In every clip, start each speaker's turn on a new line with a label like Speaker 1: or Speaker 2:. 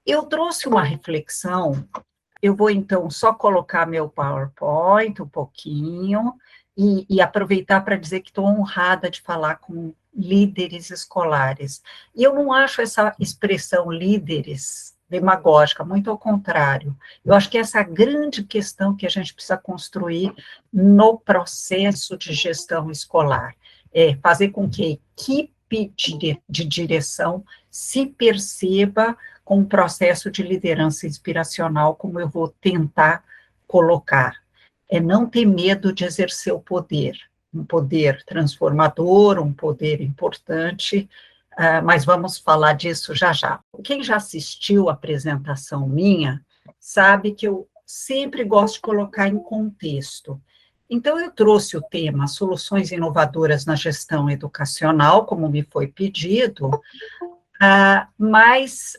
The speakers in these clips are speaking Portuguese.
Speaker 1: Eu trouxe uma reflexão, eu vou então só colocar meu PowerPoint um pouquinho e aproveitar para dizer que estou honrada de falar com líderes escolares. E eu não acho essa expressão líderes demagógica, muito ao contrário. Eu acho que essa é a grande questão que a gente precisa construir no processo de gestão escolar, é fazer com que a equipe de direção se perceba com um processo de liderança inspiracional, como eu vou tentar colocar. É não ter medo de exercer o poder, um poder transformador, um poder importante, mas vamos falar disso já já. Quem já assistiu a apresentação minha, sabe que eu sempre gosto de colocar em contexto. Então, eu trouxe o tema Soluções Inovadoras na Gestão Educacional, como me foi pedido, mas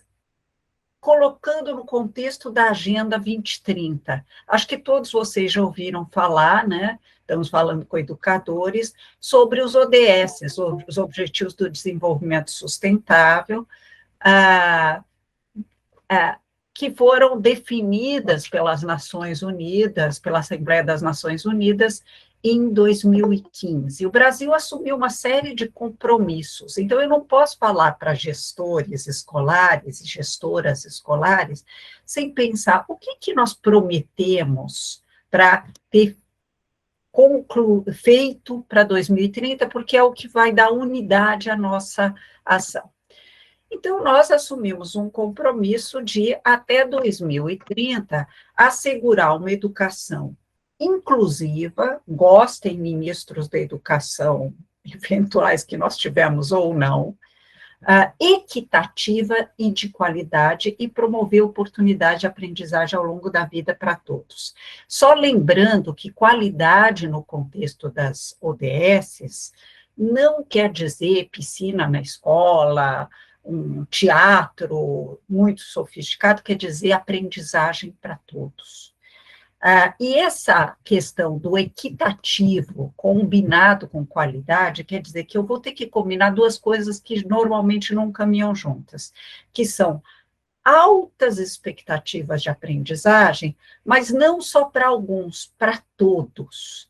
Speaker 1: colocando no contexto da Agenda 2030. Acho que todos vocês já ouviram falar, né? Estamos falando com educadores sobre os ODS, os Objetivos do Desenvolvimento Sustentável, ah, que foram definidas pelas Nações Unidas, pela Assembleia das Nações Unidas, em 2015. O Brasil assumiu uma série de compromissos, então eu não posso falar para gestores escolares e gestoras escolares sem pensar o que nós prometemos para ter feito para 2030, porque é o que vai dar unidade à nossa ação. Então, nós assumimos um compromisso de, até 2030, assegurar uma educação inclusiva, gostem ministros da educação, eventuais que nós tivemos ou não, equitativa e de qualidade e promover oportunidade de aprendizagem ao longo da vida para todos. Só lembrando que qualidade no contexto das ODSs não quer dizer piscina na escola, um teatro muito sofisticado, quer dizer aprendizagem para todos. E essa questão do equitativo combinado com qualidade, quer dizer que eu vou ter que combinar duas coisas que normalmente não caminham juntas, que são altas expectativas de aprendizagem, mas não só para alguns, para todos.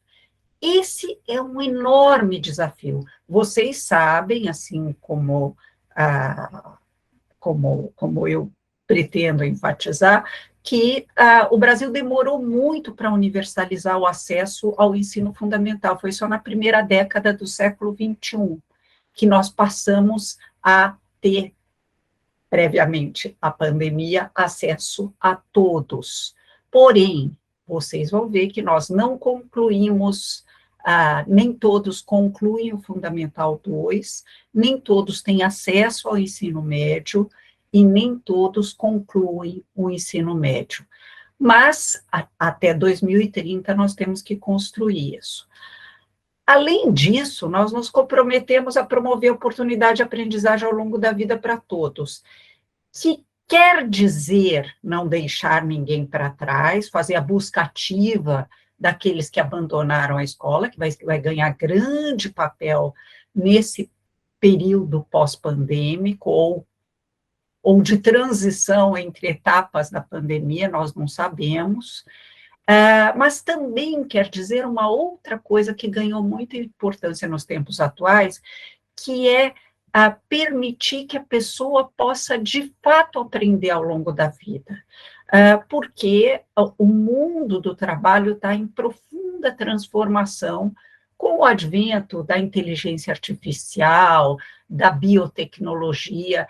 Speaker 1: Esse é um enorme desafio. Vocês sabem, assim como eu pretendo enfatizar, que o Brasil demorou muito para universalizar o acesso ao ensino fundamental, foi só na primeira década do século XXI que nós passamos a ter, previamente à pandemia, acesso a todos. Porém, vocês vão ver que nós não concluímos, nem todos concluem o Fundamental 2, nem todos têm acesso ao ensino médio, e nem todos concluem o ensino médio. Mas, até 2030, nós temos que construir isso. Além disso, nós nos comprometemos a promover oportunidade de aprendizagem ao longo da vida para todos, que quer dizer não deixar ninguém para trás, fazer a busca ativa daqueles que abandonaram a escola, que vai ganhar grande papel nesse período pós-pandêmico, ou de transição entre etapas da pandemia, nós não sabemos, mas também quer dizer uma outra coisa que ganhou muita importância nos tempos atuais, que é permitir que a pessoa possa, de fato, aprender ao longo da vida, porque o mundo do trabalho está em profunda transformação com o advento da inteligência artificial, da biotecnologia,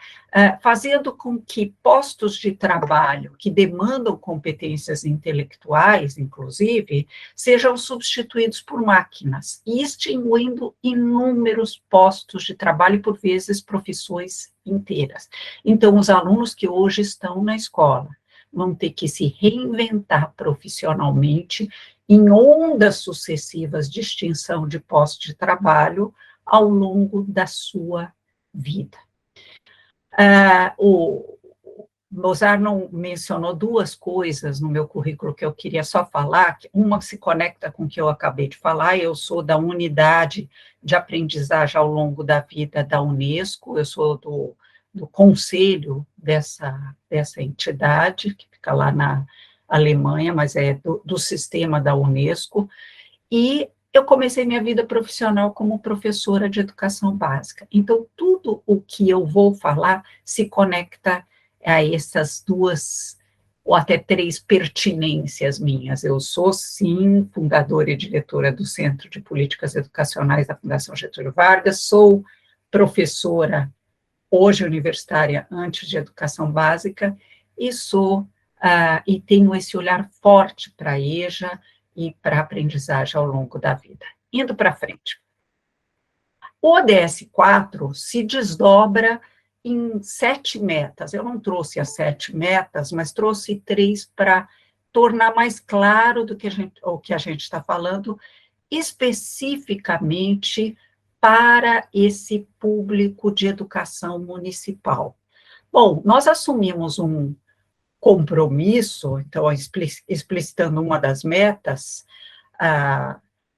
Speaker 1: fazendo com que postos de trabalho que demandam competências intelectuais, inclusive, sejam substituídos por máquinas, e extinguindo inúmeros postos de trabalho e, por vezes, profissões inteiras. Então, os alunos que hoje estão na escola vão ter que se reinventar profissionalmente em ondas sucessivas de extinção de postos de trabalho ao longo da sua vida. Mozart não mencionou duas coisas no meu currículo que eu queria só falar, uma se conecta com o que eu acabei de falar, eu sou da unidade de aprendizagem ao longo da vida da Unesco, eu sou do conselho dessa entidade, que fica lá na Alemanha, mas é do sistema da Unesco, e eu comecei minha vida profissional como professora de educação básica. Então, tudo o que eu vou falar se conecta a essas duas, ou até três pertinências minhas. Eu sou, sim, fundadora e diretora do Centro de Políticas Educacionais da Fundação Getúlio Vargas, sou professora, hoje universitária, antes de educação básica, e e tenho esse olhar forte para a EJA, e para a aprendizagem ao longo da vida. Indo para frente. O ODS 4 se desdobra em 7 metas. Eu não trouxe as 7 metas, mas trouxe 3 para tornar mais claro o que a gente está falando, especificamente para esse público de educação municipal. Bom, nós assumimos um compromisso, então, explicitando uma das metas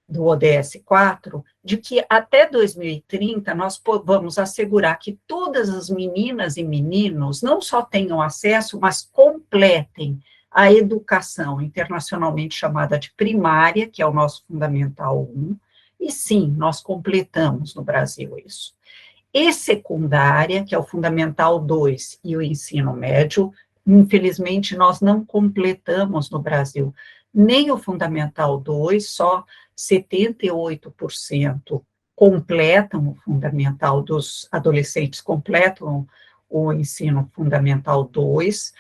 Speaker 1: do ODS 4, de que até 2030 nós vamos assegurar que todas as meninas e meninos não só tenham acesso, mas completem a educação internacionalmente chamada de primária, que é o nosso Fundamental 1, e sim, nós completamos no Brasil isso. E secundária, que é o Fundamental 2 e o ensino médio, infelizmente, nós não completamos no Brasil nem o Fundamental 2, só 78% completam o Fundamental dos adolescentes, completam o ensino Fundamental 2,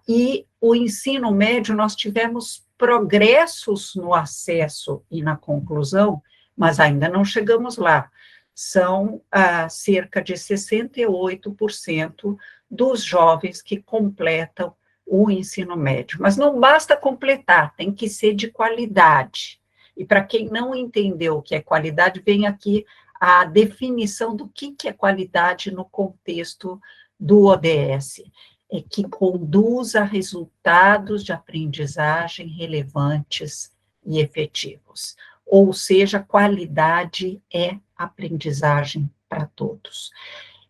Speaker 1: e o ensino médio, nós tivemos progressos no acesso e na conclusão, mas ainda não chegamos lá. São cerca de 68% dos jovens que completam o ensino médio. Mas não basta completar, tem que ser de qualidade. E para quem não entendeu o que é qualidade, vem aqui a definição do que é qualidade no contexto do ODS. É que conduz a resultados de aprendizagem relevantes e efetivos. Ou seja, qualidade é aprendizagem para todos.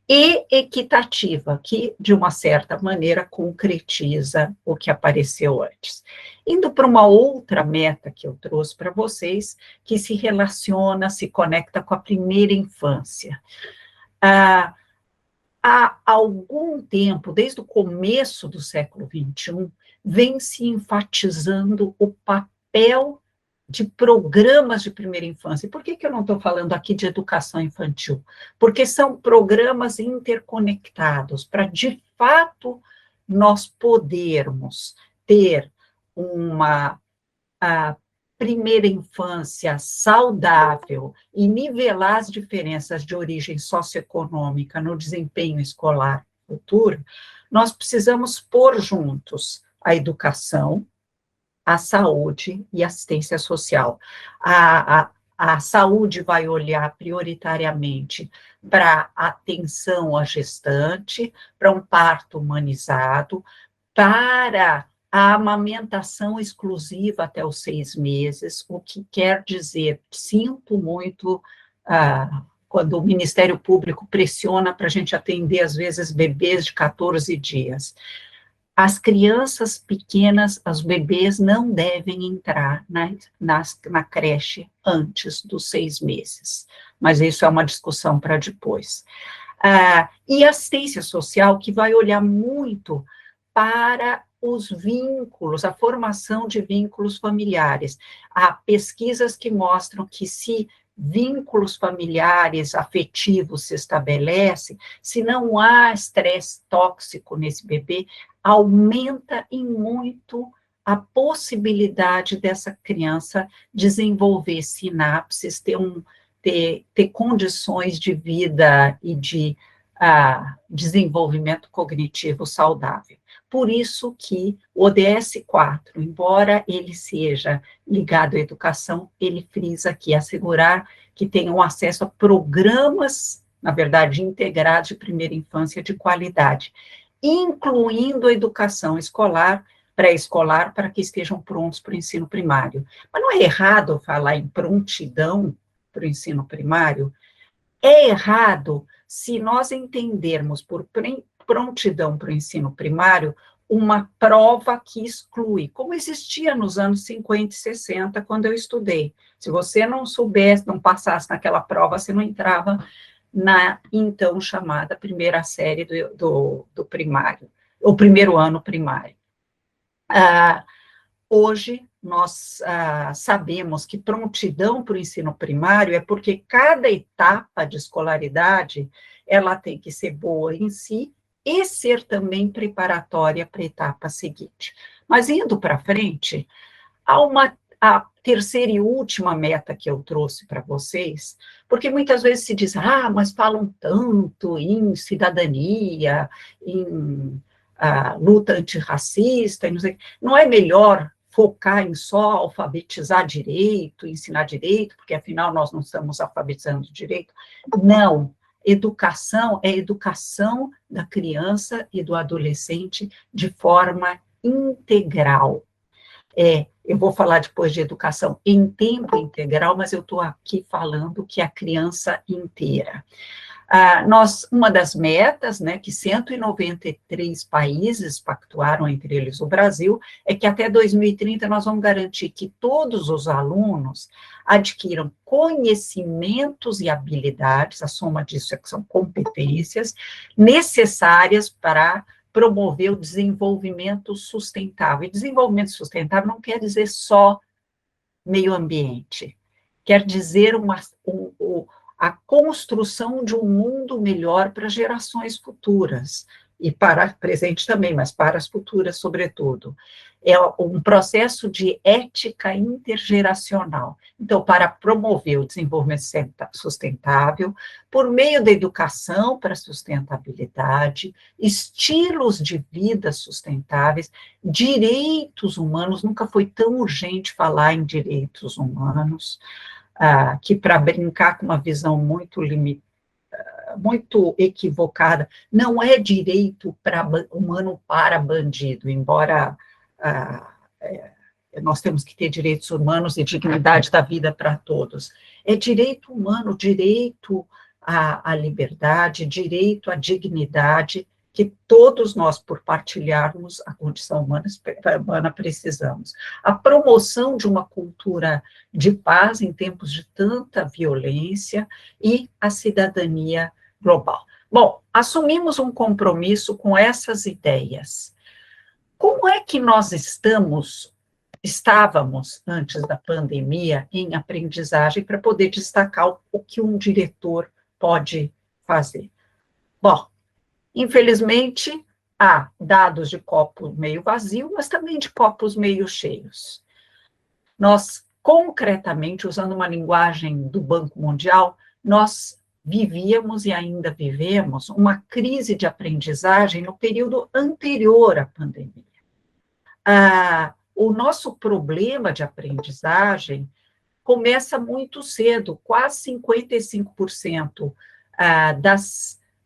Speaker 1: E equitativa, que, de uma certa maneira, concretiza o que apareceu antes. Indo para uma outra meta que eu trouxe para vocês, que se relaciona, se conecta com a primeira infância. Há algum tempo, desde o começo do século XXI, vem se enfatizando o papel de programas de primeira infância. E por que eu não estou falando aqui de educação infantil? Porque são programas interconectados para, de fato, nós podermos ter uma primeira infância saudável e nivelar as diferenças de origem socioeconômica no desempenho escolar futuro, nós precisamos pôr juntos a educação, a saúde e assistência social. A saúde vai olhar prioritariamente para a atenção à gestante, para um parto humanizado, para a amamentação exclusiva até os 6 meses, o que quer dizer, sinto muito, quando o Ministério Público pressiona para a gente atender, às vezes, bebês de 14 dias. As crianças pequenas, os bebês, não devem entrar na creche antes dos 6 meses, mas isso é uma discussão para depois. E assistência social, que vai olhar muito para os vínculos, a formação de vínculos familiares. Há pesquisas que mostram que se vínculos familiares afetivos se estabelecem, se não há estresse tóxico nesse bebê, aumenta em muito a possibilidade dessa criança desenvolver sinapses, ter condições de vida e de desenvolvimento cognitivo saudável. Por isso que o ODS 4, embora ele seja ligado à educação, ele frisa aqui, assegurar que tenham acesso a programas, na verdade, integrados de primeira infância de qualidade. incluindo a educação escolar, pré-escolar, para que estejam prontos para o ensino primário. Mas não é errado falar em prontidão para o ensino primário? É errado se nós entendermos por prontidão para o ensino primário uma prova que exclui, como existia nos anos 50 e 60, quando eu estudei. Se você não soubesse, não passasse naquela prova, você não entrava na então chamada primeira série do primário, o primeiro ano primário. Hoje, nós sabemos que prontidão para o ensino primário é porque cada etapa de escolaridade, ela tem que ser boa em si e ser também preparatória para a etapa seguinte. Mas indo para frente, a terceira e última meta que eu trouxe para vocês, porque muitas vezes se diz, mas falam tanto em cidadania, em luta antirracista, não é melhor focar em só alfabetizar direito, ensinar direito, porque afinal nós não estamos alfabetizando direito? Não, educação é educação da criança e do adolescente de forma integral. Eu vou falar depois de educação em tempo integral, mas eu estou aqui falando que é a criança inteira. Uma das metas, né, que 193 países pactuaram, entre eles o Brasil, é que até 2030 nós vamos garantir que todos os alunos adquiram conhecimentos e habilidades, a soma disso é que são competências, necessárias para promover o desenvolvimento sustentável. E desenvolvimento sustentável não quer dizer só meio ambiente, quer dizer a construção de um mundo melhor para gerações futuras, e para o presente também, mas para as futuras, sobretudo. É um processo de ética intergeracional. Então, para promover o desenvolvimento sustentável, por meio da educação para a sustentabilidade, estilos de vida sustentáveis, direitos humanos, nunca foi tão urgente falar em direitos humanos, que para brincar com uma visão muito equivocada, não é direito humano para bandido, embora nós temos que ter direitos humanos e dignidade da vida para todos. É direito humano, direito à liberdade, direito à dignidade, que todos nós, por partilharmos a condição humana, precisamos. A promoção de uma cultura de paz em tempos de tanta violência e a cidadania global. Bom, assumimos um compromisso com essas ideias. Como é que nós estávamos, antes da pandemia, em aprendizagem, para poder destacar o que um diretor pode fazer? Bom, infelizmente, há dados de copo meio vazio, mas também de copos meio cheios. Nós, concretamente, usando uma linguagem do Banco Mundial, nós vivíamos e ainda vivemos uma crise de aprendizagem no período anterior à pandemia. O nosso problema de aprendizagem começa muito cedo, quase 55%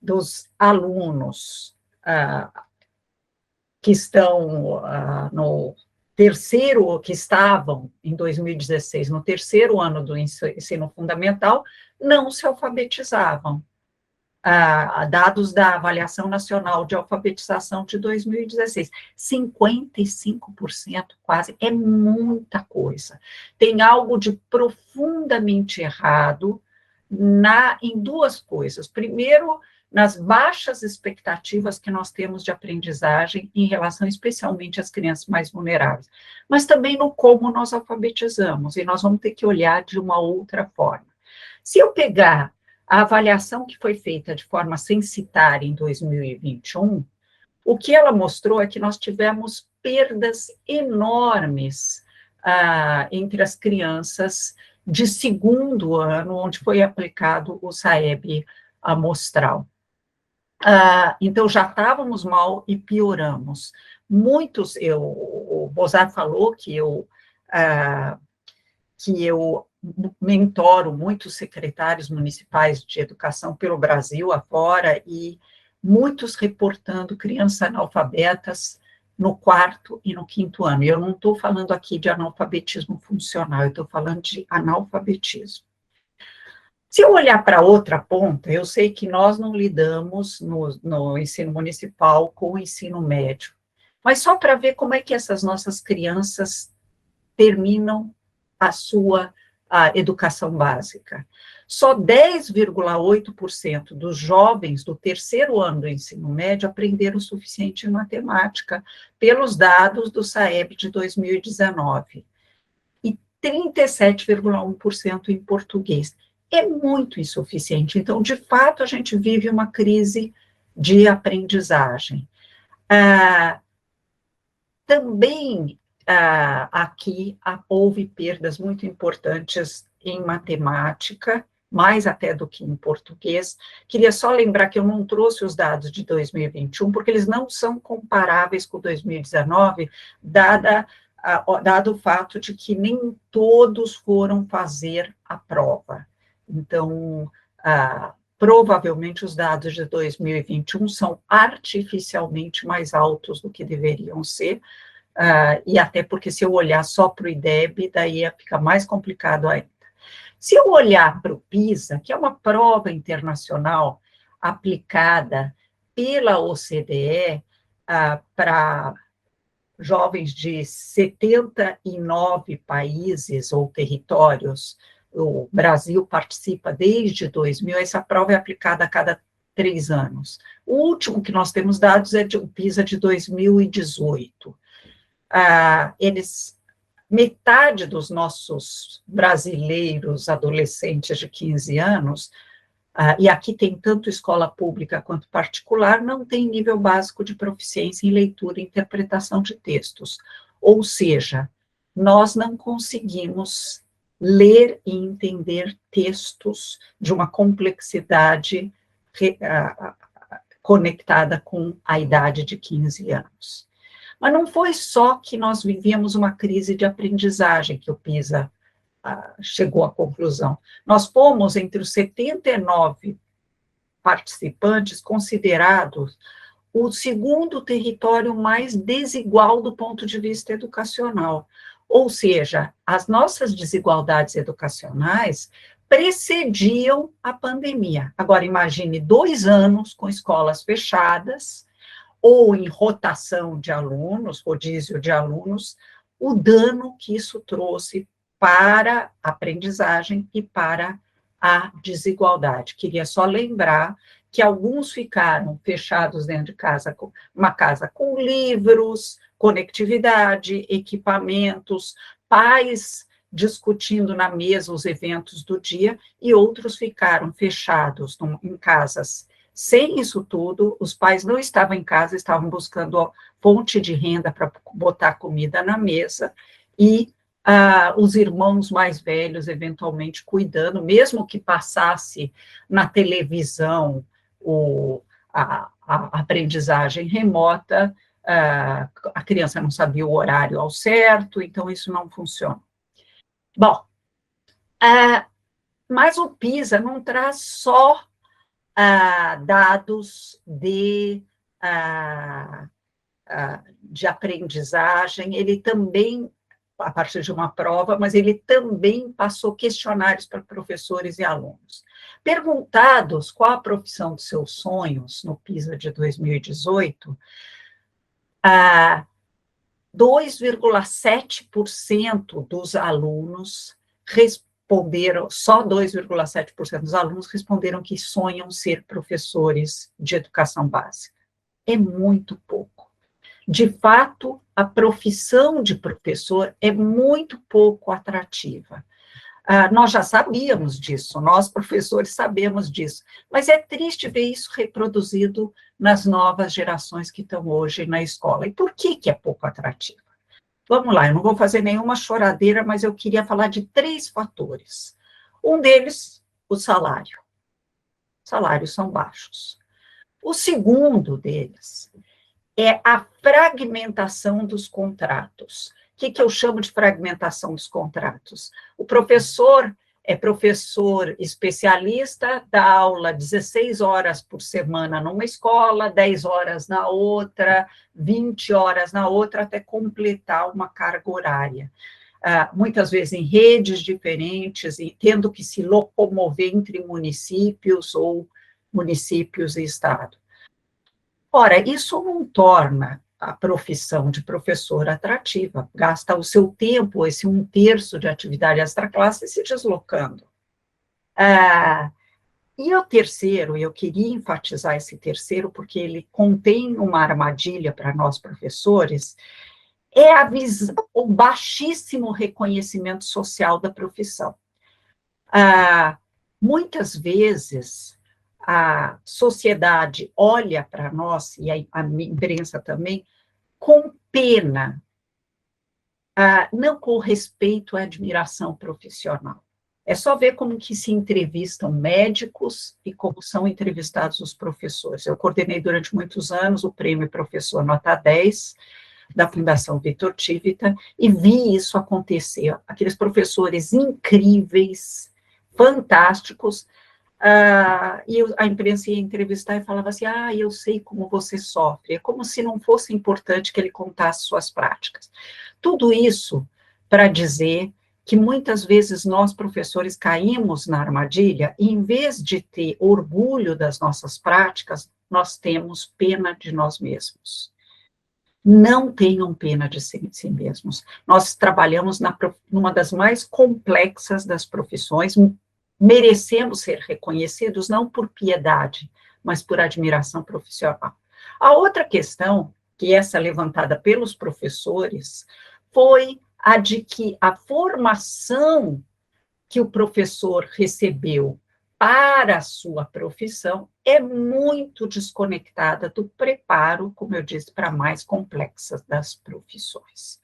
Speaker 1: dos alunos que estão no terceiro, que estavam em 2016, no terceiro ano do ensino fundamental, não se alfabetizavam. Dados da Avaliação Nacional de Alfabetização de 2016, 55% quase, é muita coisa. Tem algo de profundamente errado em duas coisas. Primeiro, nas baixas expectativas que nós temos de aprendizagem em relação especialmente às crianças mais vulneráveis, mas também no como nós alfabetizamos, e nós vamos ter que olhar de uma outra forma. Se eu pegar a avaliação que foi feita de forma censitária em 2021, o que ela mostrou é que nós tivemos perdas enormes entre as crianças de segundo ano, onde foi aplicado o SAEB amostral. Então, já estávamos mal e pioramos. O Bozar falou que eu mentoro muitos secretários municipais de educação pelo Brasil afora, e muitos reportando crianças analfabetas no 4º e no 5º ano. E eu não estou falando aqui de analfabetismo funcional, eu estou falando de analfabetismo. Se eu olhar para outra ponta, eu sei que nós não lidamos no ensino municipal com o ensino médio, mas só para ver como é que essas nossas crianças terminam a educação básica. Só 10,8% dos jovens do 3º ano do ensino médio aprenderam o suficiente em matemática, pelos dados do SAEB de 2019, e 37,1% em português. É muito insuficiente. Então, de fato, a gente vive uma crise de aprendizagem. Também aqui houve perdas muito importantes em matemática, mais até do que em português. Queria só lembrar que eu não trouxe os dados de 2021, porque eles não são comparáveis com 2019, dado o fato de que nem todos foram fazer a prova. Então, provavelmente os dados de 2021 são artificialmente mais altos do que deveriam ser, e até porque se eu olhar só para o IDEB, daí fica mais complicado ainda. Se eu olhar para o PISA, que é uma prova internacional aplicada pela OCDE para jovens de 79 países ou territórios, o Brasil participa desde 2000, essa prova é aplicada a cada 3 anos. O último que nós temos dados é o PISA de 2018. Metade dos nossos brasileiros adolescentes de 15 anos, e aqui tem tanto escola pública quanto particular, não tem nível básico de proficiência em leitura e interpretação de textos. Ou seja, nós não conseguimos ler e entender textos de uma complexidade conectada com a idade de 15 anos. Mas não foi só que nós vivíamos uma crise de aprendizagem que o PISA chegou à conclusão. Nós fomos, entre os 79 participantes, considerados o segundo território mais desigual do ponto de vista educacional. Ou seja, as nossas desigualdades educacionais precediam a pandemia. Agora, imagine 2 anos com escolas fechadas, ou em rotação de alunos, rodízio de alunos, o dano que isso trouxe para a aprendizagem e para a desigualdade. Queria só lembrar que alguns ficaram fechados dentro de casa, uma casa com livros, conectividade, equipamentos, pais discutindo na mesa os eventos do dia, e outros ficaram fechados em casas. Sem isso tudo, os pais não estavam em casa, estavam buscando fonte de renda para botar comida na mesa, e os irmãos mais velhos, eventualmente, cuidando, mesmo que passasse na televisão a aprendizagem remota, a criança não sabia o horário ao certo, então isso não funciona. Bom, mas o PISA não traz só dados de aprendizagem, ele também, a partir de uma prova, mas ele também passou questionários para professores e alunos. Perguntados qual a profissão dos seus sonhos, no PISA de 2018, 2,7% dos alunos responderam, só 2,7% dos alunos responderam que sonham ser professores de educação básica. É muito pouco. De fato, a profissão de professor é muito pouco atrativa. Nós já sabíamos disso, nós professores sabemos disso, mas é triste ver isso reproduzido nas novas gerações que estão hoje na escola. E por que é pouco atrativa? Vamos lá, eu não vou fazer nenhuma choradeira, mas eu queria falar de 3 fatores. Um deles, o salário. Salários são baixos. O segundo deles é a fragmentação dos contratos. O que eu chamo de fragmentação dos contratos? O professor é professor especialista, dá aula 16 horas por semana numa escola, 10 horas na outra, 20 horas na outra, até completar uma carga horária. Muitas vezes em redes diferentes, e tendo que se locomover entre municípios ou municípios e estado. Ora, isso não torna a profissão de professor atrativa, gasta o seu tempo, esse 1/3 de atividade extraclasse, se deslocando. E o terceiro, eu queria enfatizar esse terceiro, porque ele contém uma armadilha para nós professores, é o baixíssimo reconhecimento social da profissão. Muitas vezes, a sociedade olha para nós, e a imprensa também, com pena, não com respeito à admiração profissional. É só ver como que se entrevistam médicos e como são entrevistados os professores. Eu coordenei durante muitos anos o Prêmio Professor Nota 10, da Fundação Vitor Tivita, e vi isso acontecer. Aqueles professores incríveis, fantásticos, e a imprensa ia entrevistar e falava assim, eu sei como você sofre, é como se não fosse importante que ele contasse suas práticas. Tudo isso para dizer que muitas vezes nós, professores, caímos na armadilha, e em vez de ter orgulho das nossas práticas, nós temos pena de nós mesmos. Não tenham pena de si mesmos. Nós trabalhamos numa das mais complexas das profissões, merecemos ser reconhecidos não por piedade, mas por admiração profissional. A outra questão, que essa levantada pelos professores, foi a de que a formação que o professor recebeu para a sua profissão é muito desconectada do preparo, como eu disse, para mais complexas das profissões.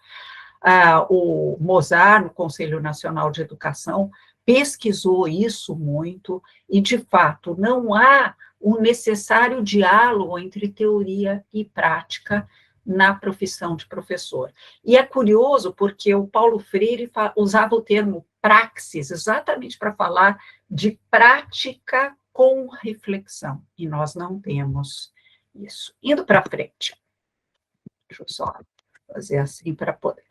Speaker 1: O Mozart, no Conselho Nacional de Educação, pesquisou isso muito, e, de fato, não há o necessário diálogo entre teoria e prática na profissão de professor. E é curioso, porque o Paulo Freire usava o termo praxis, exatamente para falar de prática com reflexão, e nós não temos isso. Indo para frente, deixa eu só fazer assim para poder...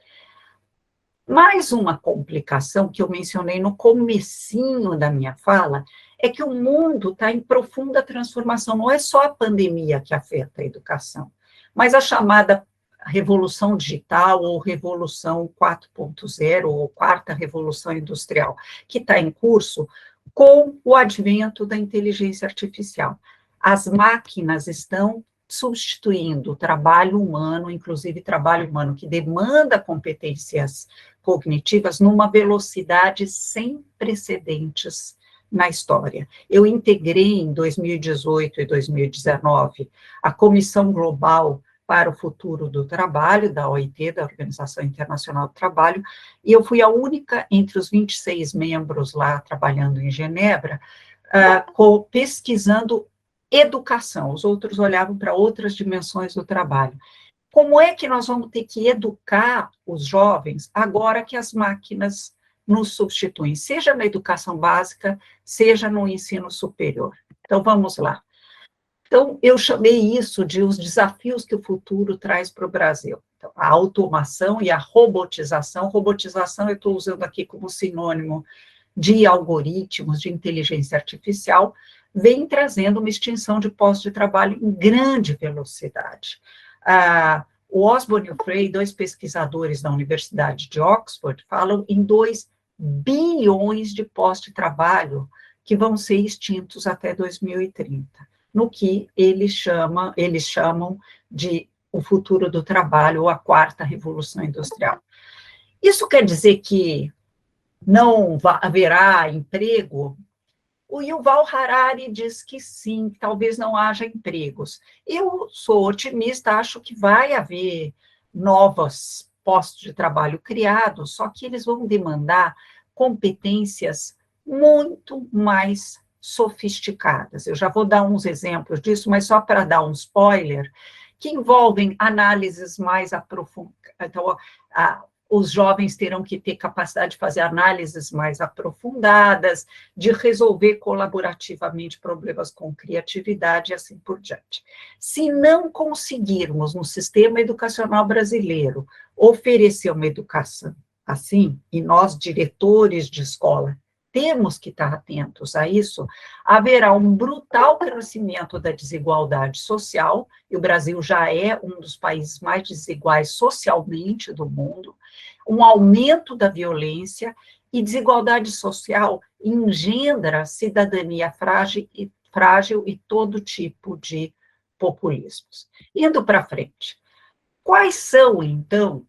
Speaker 1: Mais uma complicação que eu mencionei no comecinho da minha fala é que o mundo está em profunda transformação. Não é só a pandemia que afeta a educação, mas a chamada revolução digital ou revolução 4.0 ou quarta revolução industrial, que está em curso com o advento da inteligência artificial. As máquinas estão substituindo o trabalho humano, inclusive trabalho humano que demanda competências cognitivas, numa velocidade sem precedentes na história. Eu integrei em 2018 e 2019 a Comissão Global para o Futuro do Trabalho, da OIT, da Organização Internacional do Trabalho, e eu fui a única entre os 26 membros lá, trabalhando em Genebra, pesquisando educação. Os outros olhavam para outras dimensões do trabalho. Como é que nós vamos ter que educar os jovens agora que as máquinas nos substituem, seja na educação básica, seja no ensino superior? Então, vamos lá. Então, eu chamei isso de os desafios que o futuro traz para o Brasil. Então, a automação e a robotização. Robotização eu estou usando aqui como sinônimo de algoritmos, de inteligência artificial, vem trazendo uma extinção de postos de trabalho em grande velocidade. O Osborne e o Frey, dois pesquisadores da Universidade de Oxford, falam em 2 bilhões de postos de trabalho que vão ser extintos até 2030, no que eles chamam de o futuro do trabalho, ou a quarta revolução industrial. Isso quer dizer que não haverá emprego? O Yuval Harari diz que sim, talvez não haja empregos. Eu sou otimista, acho que vai haver novos postos de trabalho criados, só que eles vão demandar competências muito mais sofisticadas. Eu já vou dar uns exemplos disso, mas só para dar um spoiler, que envolvem análises mais aprofundadas. Então, os jovens terão que ter capacidade de fazer análises mais aprofundadas, de resolver colaborativamente problemas com criatividade e assim por diante. Se não conseguirmos, no sistema educacional brasileiro, oferecer uma educação assim, e nós, diretores de escola, temos que estar atentos a isso, haverá um brutal crescimento da desigualdade social, e o Brasil já é um dos países mais desiguais socialmente do mundo, um aumento da violência, e desigualdade social engendra cidadania frágil e todo tipo de populismos. Indo para frente, quais são, então,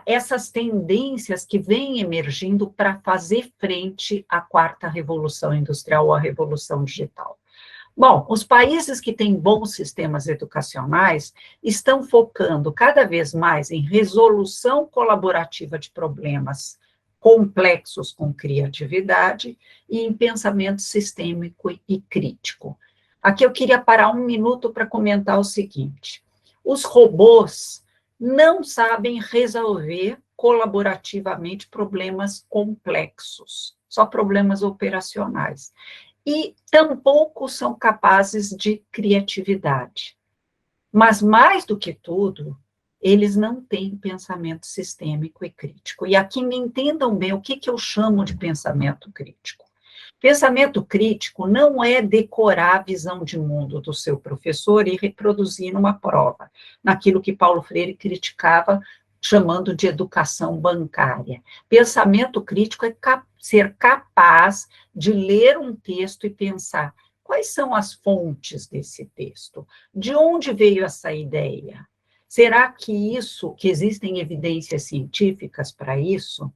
Speaker 1: essas tendências que vêm emergindo para fazer frente à quarta revolução industrial ou à revolução digital? Bom, os países que têm bons sistemas educacionais estão focando cada vez mais em resolução colaborativa de problemas complexos com criatividade e em pensamento sistêmico e crítico. Aqui eu queria parar um minuto para comentar o seguinte: os robôs não sabem resolver colaborativamente problemas complexos, só problemas operacionais. E tampouco são capazes de criatividade. Mas, mais do que tudo, eles não têm pensamento sistêmico e crítico. E aqui me entendam bem o que eu chamo de pensamento crítico. Pensamento crítico não é decorar a visão de mundo do seu professor e reproduzir numa prova, naquilo que Paulo Freire criticava, chamando de educação bancária. Pensamento crítico é ser capaz de ler um texto e pensar quais são as fontes desse texto, de onde veio essa ideia? Será que existem evidências científicas para isso?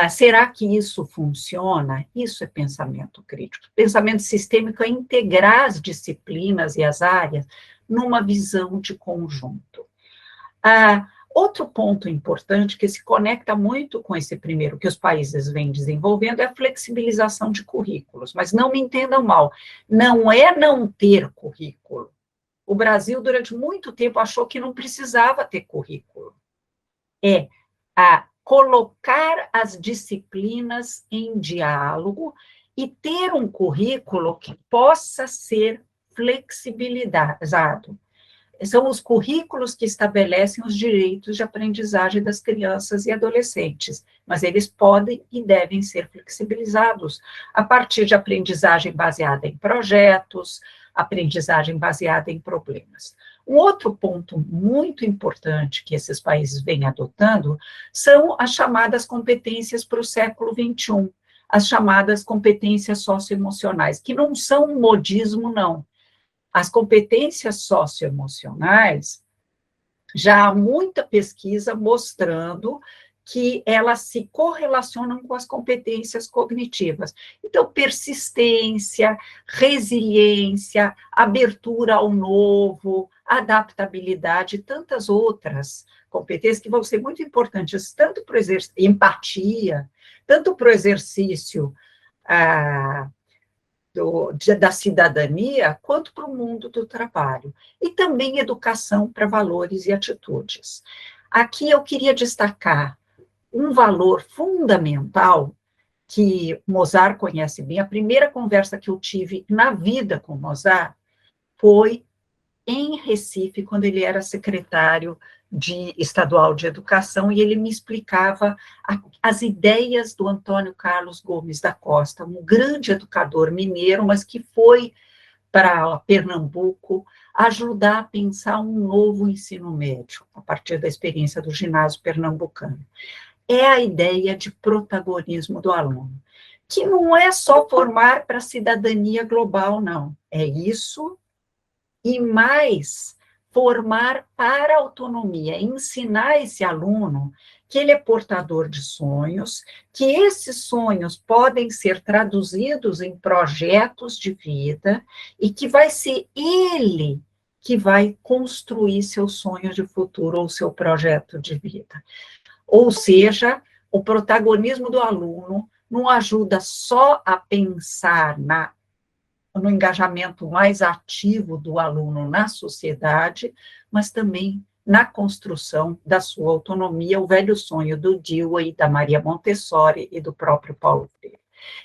Speaker 1: Será que isso funciona? Isso é pensamento crítico. Pensamento sistêmico é integrar as disciplinas e as áreas numa visão de conjunto. Outro ponto importante que se conecta muito com esse primeiro que os países vêm desenvolvendo é a flexibilização de currículos, mas não me entendam mal, não é não ter currículo. O Brasil, durante muito tempo, achou que não precisava ter currículo. É colocar as disciplinas em diálogo e ter um currículo que possa ser flexibilizado. São os currículos que estabelecem os direitos de aprendizagem das crianças e adolescentes, mas eles podem e devem ser flexibilizados a partir de aprendizagem baseada em projetos, aprendizagem baseada em problemas. Um outro ponto muito importante que esses países vêm adotando são as chamadas competências para o século XXI, as chamadas competências socioemocionais, que não são um modismo, não. As competências socioemocionais, já há muita pesquisa mostrando que elas se correlacionam com as competências cognitivas. Então, persistência, resiliência, abertura ao novo, adaptabilidade e tantas outras competências que vão ser muito importantes, tanto para o exercício, empatia, tanto para o exercício da cidadania, quanto para o mundo do trabalho. E também educação para valores e atitudes. Aqui eu queria destacar um valor fundamental que Mozart conhece bem. A primeira conversa que eu tive na vida com Mozart foi em Recife, quando ele era secretário estadual de educação, e ele me explicava as ideias do Antônio Carlos Gomes da Costa, um grande educador mineiro, mas que foi para Pernambuco ajudar a pensar um novo ensino médio, a partir da experiência do ginásio pernambucano. É a ideia de protagonismo do aluno, que não é só formar para a cidadania global, não. É isso e mais formar para a autonomia, ensinar esse aluno que ele é portador de sonhos, que esses sonhos podem ser traduzidos em projetos de vida e que vai ser ele que vai construir seu sonho de futuro ou seu projeto de vida. Ou seja, o protagonismo do aluno não ajuda só a pensar no engajamento mais ativo do aluno na sociedade, mas também na construção da sua autonomia, o velho sonho do Dewey, da Maria Montessori e do próprio Paulo Freire.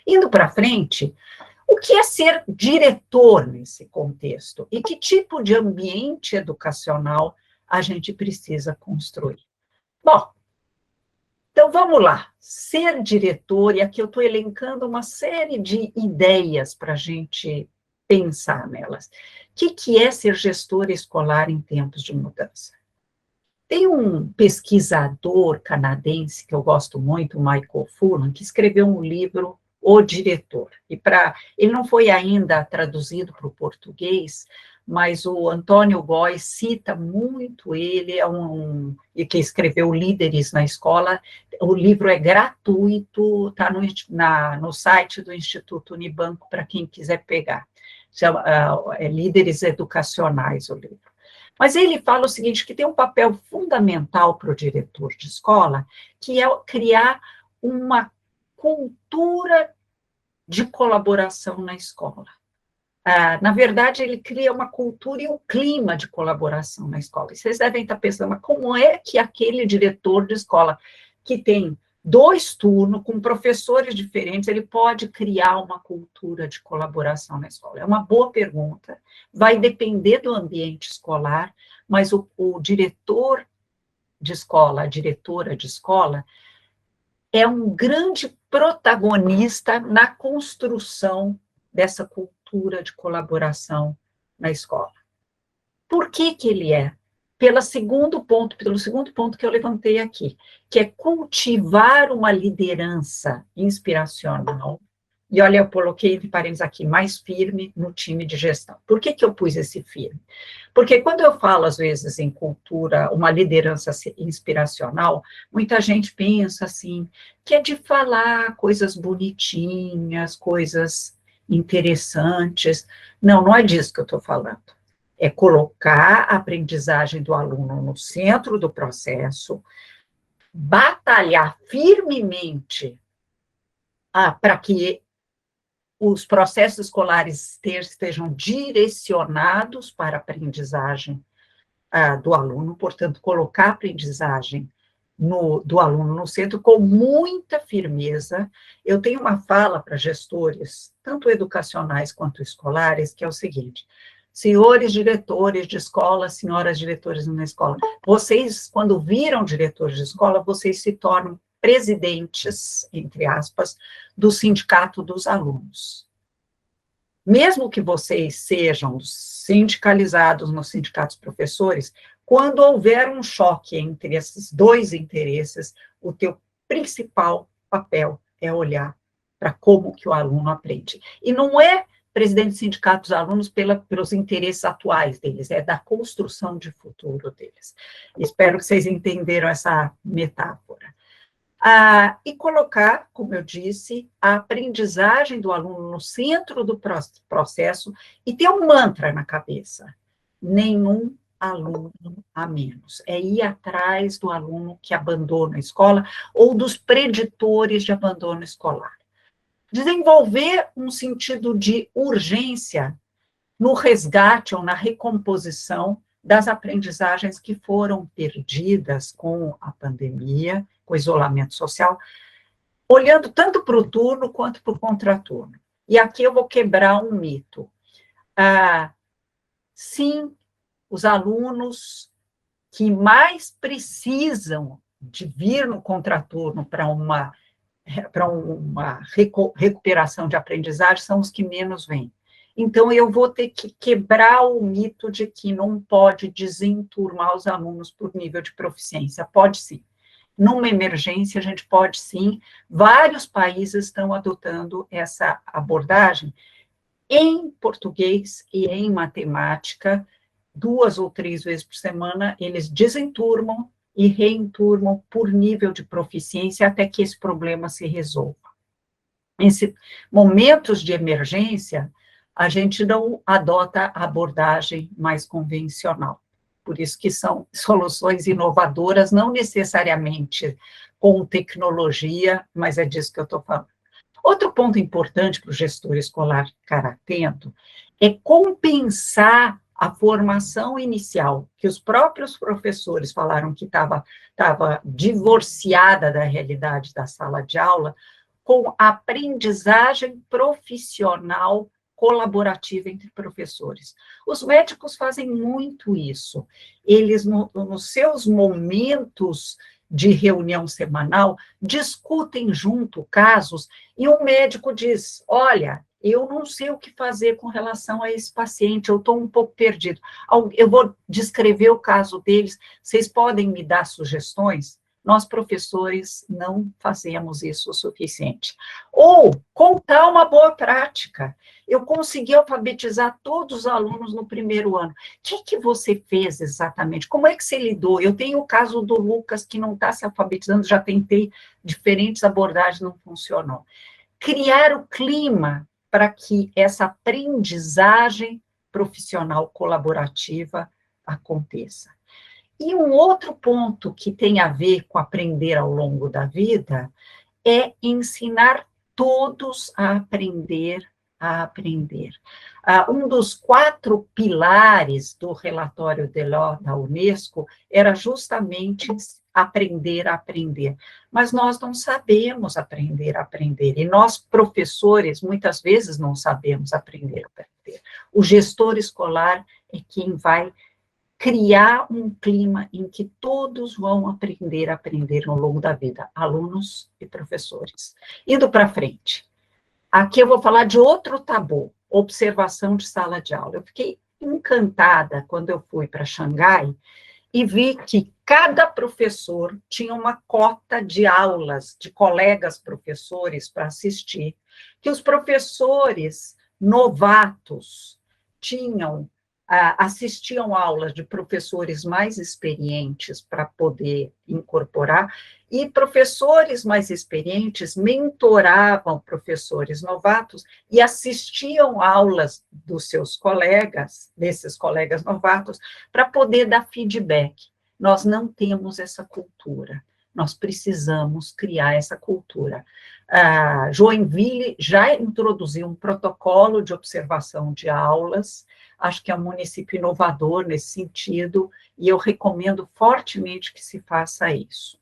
Speaker 1: Indo para frente, o que é ser diretor nesse contexto? E que tipo de ambiente educacional a gente precisa construir? Bom, então vamos lá. Ser diretor, e aqui eu estou elencando uma série de ideias para a gente pensar nelas. O que é ser gestor escolar em tempos de mudança? Tem um pesquisador canadense que eu gosto muito, Michael Fullan, que escreveu um livro, O Diretor. Ele não foi ainda traduzido para o português, mas o Antônio Góes cita muito ele, que escreveu Líderes na Escola. O livro é gratuito, está no site do Instituto Unibanco, para quem quiser pegar. É Líderes Educacionais, o livro. Mas ele fala o seguinte, que tem um papel fundamental para o diretor de escola, que é criar uma cultura de colaboração na escola. Na verdade, ele cria uma cultura e um clima de colaboração na escola. E vocês devem estar pensando, mas como é que aquele diretor de escola, que tem 2 turnos, com professores diferentes, ele pode criar uma cultura de colaboração na escola? É uma boa pergunta, vai depender do ambiente escolar, mas o diretor de escola, a diretora de escola, é um grande protagonista na construção dessa cultura de colaboração na escola. Por que ele é? Pelo segundo ponto que eu levantei aqui, que é cultivar uma liderança inspiracional. E olha, eu coloquei entre parênteses aqui, mais firme no time de gestão. Por que eu pus esse firme? Porque quando eu falo, às vezes, em cultura, uma liderança inspiracional, muita gente pensa assim, que é de falar coisas bonitinhas, coisas interessantes. Não, não é disso que eu estou falando. É colocar a aprendizagem do aluno no centro do processo, batalhar firmemente para que os processos escolares estejam direcionados para a aprendizagem do aluno, portanto, colocar a aprendizagem do aluno no centro com muita firmeza. Eu tenho uma fala para gestores, tanto educacionais quanto escolares, que é o seguinte: senhores diretores de escola, senhoras diretoras na escola, vocês, quando viram diretores de escola, vocês se tornam presidentes, entre aspas, do sindicato dos alunos. Mesmo que vocês sejam sindicalizados nos sindicatos professores, quando houver um choque entre esses 2 interesses, o teu principal papel é olhar para como que o aluno aprende. E não é presidente do sindicato dos alunos pelos interesses atuais deles, é da construção de futuro deles. Espero que vocês entenderam essa metáfora. E colocar, como eu disse, a aprendizagem do aluno no centro do processo e ter um mantra na cabeça: nenhum aluno a menos. É ir atrás do aluno que abandona a escola ou dos preditores de abandono escolar. Desenvolver um sentido de urgência no resgate ou na recomposição das aprendizagens que foram perdidas com a pandemia, com o isolamento social, olhando tanto para o turno quanto para o contraturno. E aqui eu vou quebrar um mito. Sim, os alunos que mais precisam de vir no contraturno para uma recuperação de aprendizagem são os que menos vêm. Então, eu vou ter que quebrar o mito de que não pode desenturmar os alunos por nível de proficiência. Pode sim. Numa emergência, a gente pode sim. Vários países estão adotando essa abordagem em português e em matemática. 2 ou 3 vezes por semana, eles desenturmam e reenturmam por nível de proficiência até que esse problema se resolva. Em momentos de emergência, a gente não adota a abordagem mais convencional. Por isso que são soluções inovadoras, não necessariamente com tecnologia, mas é disso que eu estou falando. Outro ponto importante para o gestor escolar ficar atento é compensar a formação inicial, que os próprios professores falaram que estava divorciada da realidade da sala de aula, com aprendizagem profissional colaborativa entre professores. Os médicos fazem muito isso. Eles, nos seus momentos de reunião semanal, discutem junto casos, e um médico diz, olha, eu não sei o que fazer com relação a esse paciente, eu estou um pouco perdido. Eu vou descrever o caso deles, vocês podem me dar sugestões? Nós, professores, não fazemos isso o suficiente. Ou contar uma boa prática. Eu consegui alfabetizar todos os alunos no primeiro ano. O que você fez exatamente? Como é que você lidou? Eu tenho o caso do Lucas, que não está se alfabetizando, já tentei diferentes abordagens, não funcionou. Criar o clima para que essa aprendizagem profissional colaborativa aconteça. E um outro ponto que tem a ver com aprender ao longo da vida é ensinar todos a aprender a aprender. Um dos 4 pilares do relatório Delors da Unesco era justamente aprender a aprender. Mas nós não sabemos aprender a aprender, e nós, professores, muitas vezes não sabemos aprender a aprender. O gestor escolar é quem vai criar um clima em que todos vão aprender a aprender ao longo da vida, alunos e professores. Indo para frente, aqui eu vou falar de outro tabu, observação de sala de aula. Eu fiquei encantada quando eu fui para Xangai e vi que cada professor tinha uma cota de aulas de colegas professores para assistir, que os professores novatos assistiam aulas de professores mais experientes para poder incorporar, e professores mais experientes mentoravam professores novatos e assistiam aulas dos seus colegas, desses colegas novatos, para poder dar feedback. Nós não temos essa cultura, nós precisamos criar essa cultura. Joinville já introduziu um protocolo de observação de aulas, acho que é um município inovador nesse sentido, e eu recomendo fortemente que se faça isso.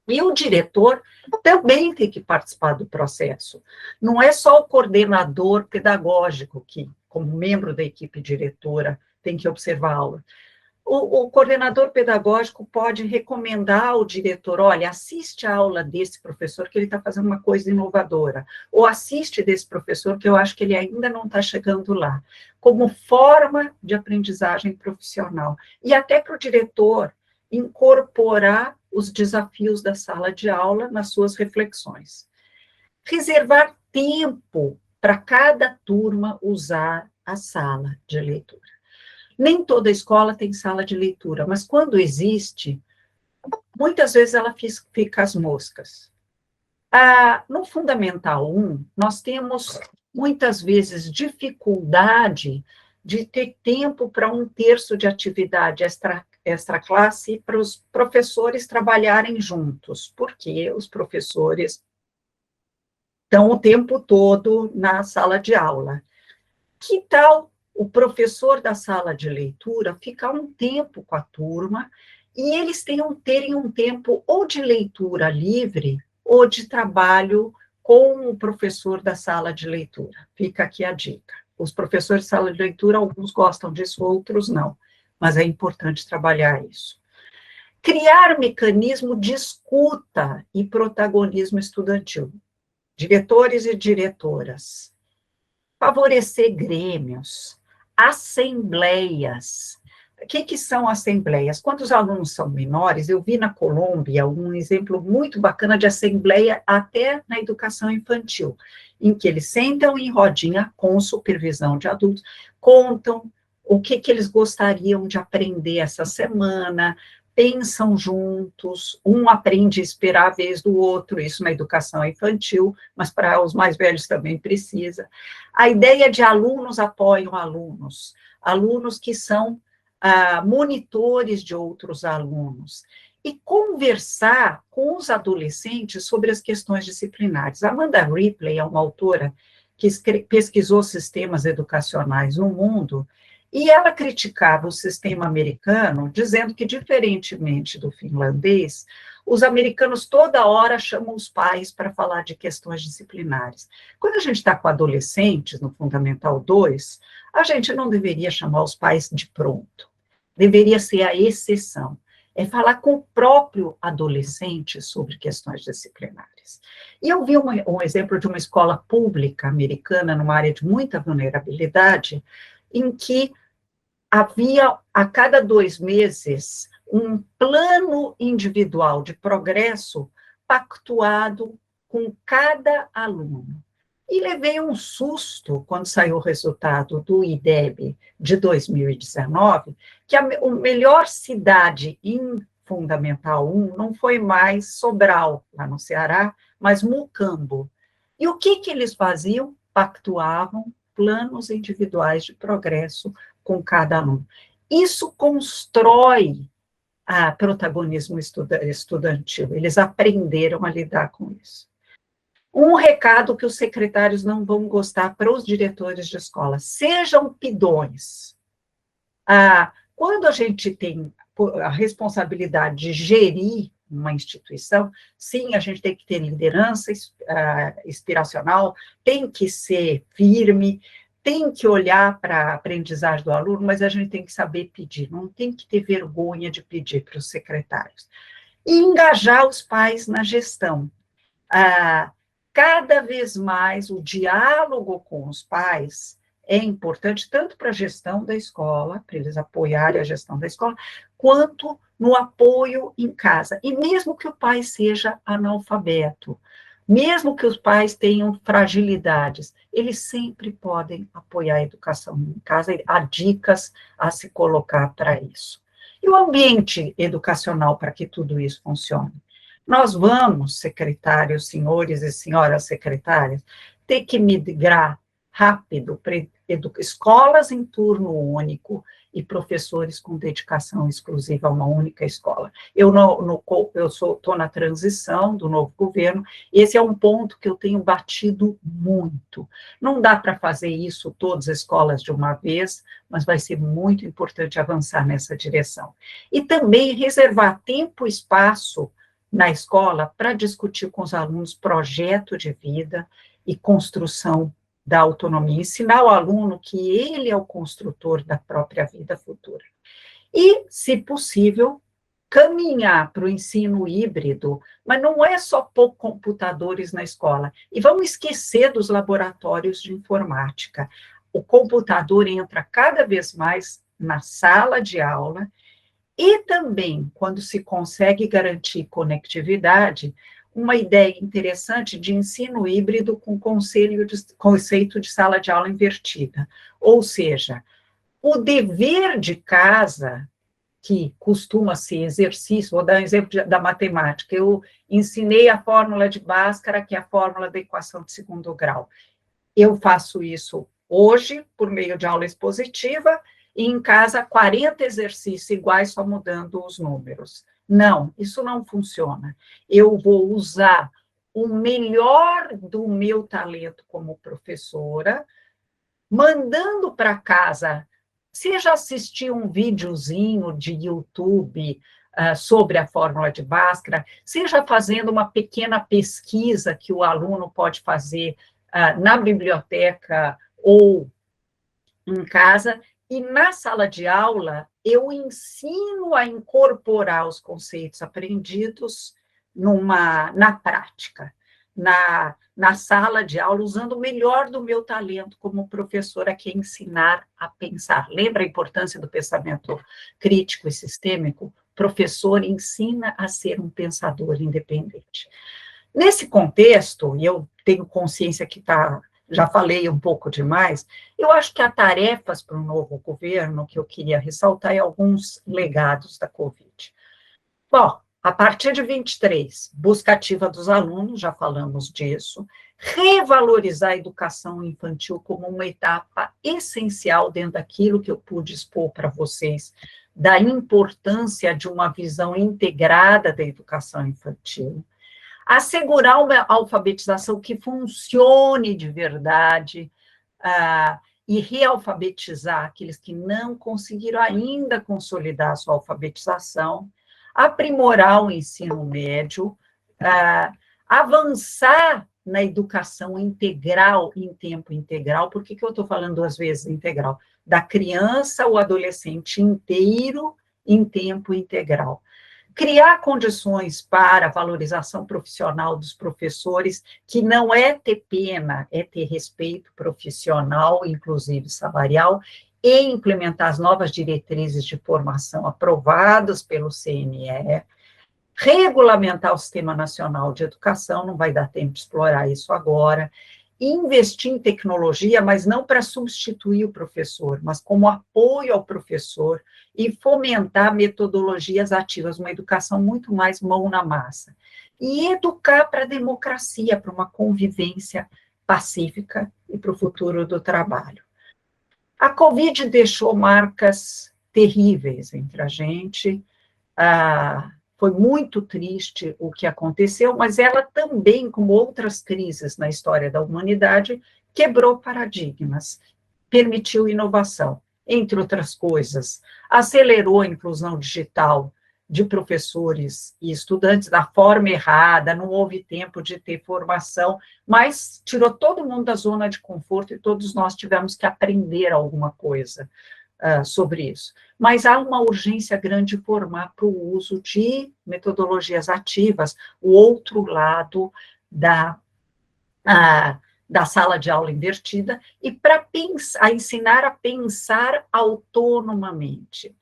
Speaker 1: E o diretor também tem que participar do processo. Não é só o coordenador pedagógico que, como membro da equipe diretora, tem que observar a aula. O coordenador pedagógico pode recomendar ao diretor, olha, assiste a aula desse professor que ele está fazendo uma coisa inovadora, ou assiste desse professor que eu acho que ele ainda não está chegando lá, como forma de aprendizagem profissional. E até para o diretor incorporar os desafios da sala de aula nas suas reflexões. Reservar tempo para cada turma usar a sala de leitura. Nem toda escola tem sala de leitura, mas quando existe, muitas vezes ela fica às moscas. No Fundamental 1, nós temos, muitas vezes, dificuldade de ter tempo para 1/3 de atividade extra classe para os professores trabalharem juntos, porque os professores estão o tempo todo na sala de aula. Que tal o professor da sala de leitura ficar um tempo com a turma e eles terem um tempo ou de leitura livre ou de trabalho com o professor da sala de leitura? Fica aqui a dica. Os professores de sala de leitura, alguns gostam disso, outros não, mas é importante trabalhar isso. Criar mecanismo de escuta e protagonismo estudantil. Diretores e diretoras. Favorecer grêmios, assembleias. O que são assembleias? Quando os alunos são menores, eu vi na Colômbia um exemplo muito bacana de assembleia até na educação infantil, em que eles sentam em rodinha com supervisão de adultos, contam o que eles gostariam de aprender essa semana, pensam juntos, um aprende a esperar a vez do outro, isso na educação infantil, mas para os mais velhos também precisa. A ideia de alunos apoiam alunos, alunos que são monitores de outros alunos, e conversar com os adolescentes sobre as questões disciplinares. Amanda Ripley é uma autora que pesquisou sistemas educacionais no mundo, E ela criticava o sistema americano, dizendo que, diferentemente do finlandês, os americanos toda hora chamam os pais para falar de questões disciplinares. Quando a gente está com adolescentes, no Fundamental 2, a gente não deveria chamar os pais de pronto. Deveria ser a exceção. É falar com o próprio adolescente sobre questões disciplinares. E eu vi um exemplo de uma escola pública americana, numa área de muita vulnerabilidade, em que havia, a cada 2 meses, um plano individual de progresso pactuado com cada aluno. E levei um susto quando saiu o resultado do IDEB de 2019, que a melhor cidade em Fundamental 1 não foi mais Sobral, lá no Ceará, mas Mucambo. E o que eles faziam? Pactuavam planos individuais de progresso com cada aluno. Isso constrói protagonismo estudantil, eles aprenderam a lidar com isso. Um recado que os secretários não vão gostar para os diretores de escola: sejam pidões. Quando a gente tem a responsabilidade de gerir uma instituição, sim, a gente tem que ter liderança inspiracional, tem que ser firme, tem que olhar para a aprendizagem do aluno, mas a gente tem que saber pedir, não tem que ter vergonha de pedir para os secretários. E engajar os pais na gestão. Cada vez mais o diálogo com os pais é importante, tanto para a gestão da escola, para eles apoiarem a gestão da escola, quanto no apoio em casa. E mesmo que o pai seja analfabeto, mesmo que os pais tenham fragilidades, eles sempre podem apoiar a educação em casa, há dicas a se colocar para isso. E o ambiente educacional para que tudo isso funcione? Nós vamos, secretários, senhores e senhoras secretárias, ter que migrar rápido para escolas em turno único e professores com dedicação exclusiva a uma única escola. Eu estou na transição do novo governo, e esse é um ponto que eu tenho batido muito. Não dá para fazer isso todas as escolas de uma vez, mas vai ser muito importante avançar nessa direção. E também reservar tempo e espaço na escola para discutir com os alunos projeto de vida e construção da autonomia, ensinar o aluno que ele é o construtor da própria vida futura. E, se possível, caminhar para o ensino híbrido, mas não é só pôr computadores na escola. E vamos esquecer dos laboratórios de informática. O computador entra cada vez mais na sala de aula. E também, quando se consegue garantir conectividade, uma ideia interessante de ensino híbrido com conceito de sala de aula invertida. Ou seja, o dever de casa, que costuma ser exercício, vou dar um exemplo da matemática, eu ensinei a fórmula de Bhaskara, que é a fórmula da equação de segundo grau. Eu faço isso hoje, por meio de aula expositiva, e em casa 40 exercícios iguais, só mudando os números. Não, isso não funciona. Eu vou usar o melhor do meu talento como professora, mandando para casa, seja assistir um videozinho de YouTube sobre a fórmula de Bhaskara, seja fazendo uma pequena pesquisa que o aluno pode fazer na biblioteca ou em casa, e na sala de aula eu ensino a incorporar os conceitos aprendidos na prática, na sala de aula, usando o melhor do meu talento como professora, que é ensinar a pensar. Lembra a importância do pensamento crítico e sistêmico? Professor ensina a ser um pensador independente. Nesse contexto, e eu tenho consciência que já falei um pouco demais, eu acho que há tarefas para o novo governo que eu queria ressaltar e alguns legados da Covid. Bom, a partir de 23, busca ativa dos alunos, já falamos disso, revalorizar a educação infantil como uma etapa essencial dentro daquilo que eu pude expor para vocês, da importância de uma visão integrada da educação infantil, assegurar uma alfabetização que funcione de verdade, e realfabetizar aqueles que não conseguiram ainda consolidar a sua alfabetização, aprimorar o ensino médio, avançar na educação integral, em tempo integral. Por que eu estou falando 2 vezes integral? Da criança ao adolescente inteiro em tempo integral. Criar condições para a valorização profissional dos professores, que não é ter pena, é ter respeito profissional, inclusive salarial, e implementar as novas diretrizes de formação aprovadas pelo CNE, regulamentar o Sistema Nacional de Educação, não vai dar tempo de explorar isso agora, investir em tecnologia, mas não para substituir o professor, mas como apoio ao professor e fomentar metodologias ativas, uma educação muito mais mão na massa. E educar para a democracia, para uma convivência pacífica e para o futuro do trabalho. A Covid deixou marcas terríveis entre a gente, foi muito triste o que aconteceu, mas ela também, como outras crises na história da humanidade, quebrou paradigmas, permitiu inovação, entre outras coisas, acelerou a inclusão digital de professores e estudantes da forma errada, não houve tempo de ter formação, mas tirou todo mundo da zona de conforto e todos nós tivemos que aprender alguma coisa sobre isso. Mas há uma urgência grande de formar para o uso de metodologias ativas, o outro lado da sala de aula invertida, e para ensinar a pensar autonomamente.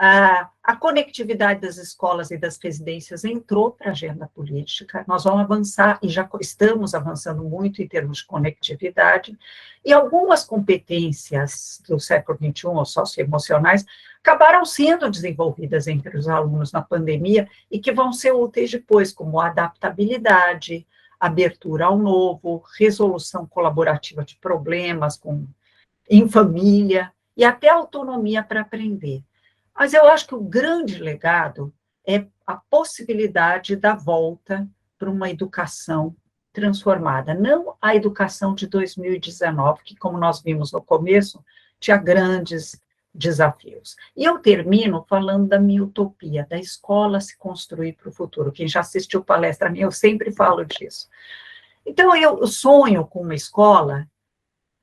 Speaker 1: A conectividade das escolas e das residências entrou para a agenda política, nós vamos avançar, e já estamos avançando muito em termos de conectividade, e algumas competências do século XXI, ou socioemocionais, acabaram sendo desenvolvidas entre os alunos na pandemia, e que vão ser úteis depois, como a adaptabilidade, abertura ao novo, resolução colaborativa de problemas em família, e até autonomia para aprender. Mas eu acho que o grande legado é a possibilidade da volta para uma educação transformada, não a educação de 2019, que, como nós vimos no começo, tinha grandes desafios. E eu termino falando da minha utopia, da escola se construir para o futuro. Quem já assistiu palestra minha, eu sempre falo disso. Então, eu sonho com uma escola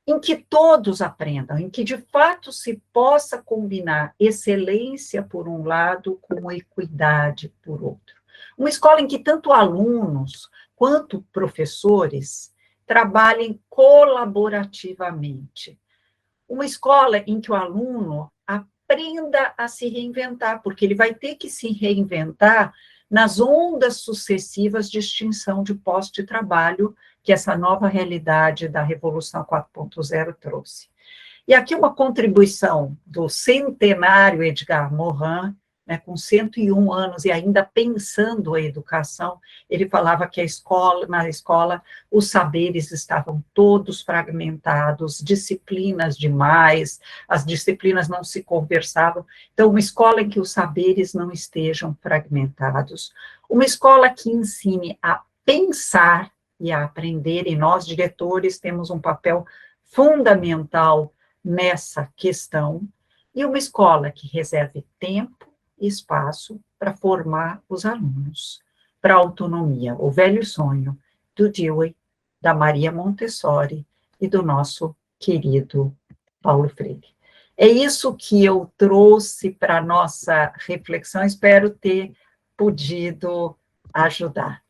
Speaker 1: em que todos aprendam, em que de fato se possa combinar excelência por um lado com equidade por outro. Uma escola em que tanto alunos quanto professores trabalhem colaborativamente. Uma escola em que o aluno aprenda a se reinventar, porque ele vai ter que se reinventar nas ondas sucessivas de extinção de postos de trabalho que essa nova realidade da Revolução 4.0 trouxe. E aqui uma contribuição do centenário Edgar Morin, né, com 101 anos e ainda pensando a educação, ele falava que na escola os saberes estavam todos fragmentados, disciplinas demais, as disciplinas não se conversavam. Então, uma escola em que os saberes não estejam fragmentados, uma escola que ensine a pensar e a aprender, e nós, diretores, temos um papel fundamental nessa questão, e uma escola que reserve tempo e espaço para formar os alunos, para a autonomia, o velho sonho do Dewey, da Maria Montessori e do nosso querido Paulo Freire. É isso que eu trouxe para a nossa reflexão, espero ter podido ajudar.